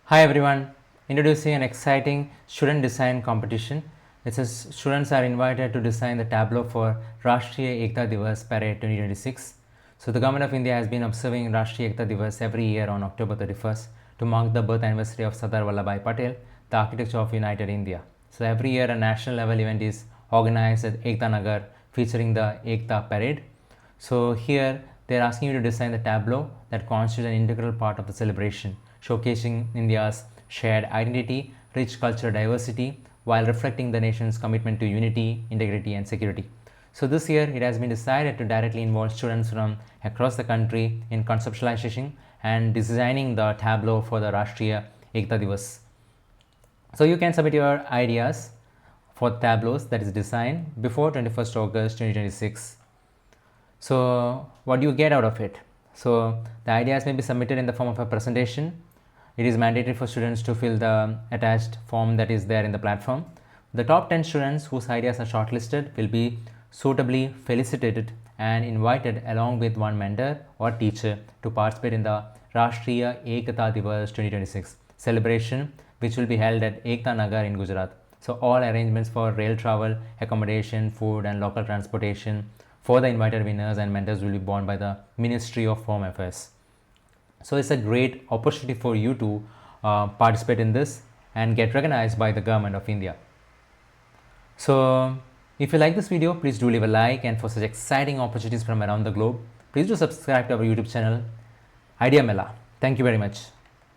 Hi everyone, introducing an exciting student design competition. It says students are invited to design the tableau for Rashtriya Ekta Diwas Parade 2026. So the government of India has been observing Rashtriya Ekta Diwas every year on October 31st to mark the birth anniversary of Sardar Vallabhbhai Patel, the architecture of united India. So every year a national level event is organized at Ekta Nagar featuring the Ekta Parade. So here they are asking you to design the tableau that constitutes an integral part of the celebration, showcasing India's shared identity, rich cultural diversity, while reflecting the nation's commitment to unity, integrity, and security. So this year it has been decided to directly involve students from across the country in conceptualization and designing the tableau for the Rashtriya Ekta Diwas. So you can submit your ideas for tableaus that is designed before 21st August 2026. So what do you get out of it? So the ideas may be submitted in the form of a presentation. It is mandatory for students to fill the attached form that is there in the platform. The top 10 students whose ideas are shortlisted will be suitably felicitated and invited along with one mentor or teacher to participate in the Rashtriya Ekta Diwas 2026 celebration, which will be held at Ekta Nagar in Gujarat. So all arrangements for rail travel, accommodation, food and local transportation for the invited winners and mentors will be borne by the Ministry of Home Affairs. So it's a great opportunity for you to participate in this and get recognized by the government of India. So if you like this video, please do leave a like, and for such exciting opportunities from around the globe, please do subscribe to our YouTube channel Idea Mela. Thank you very much.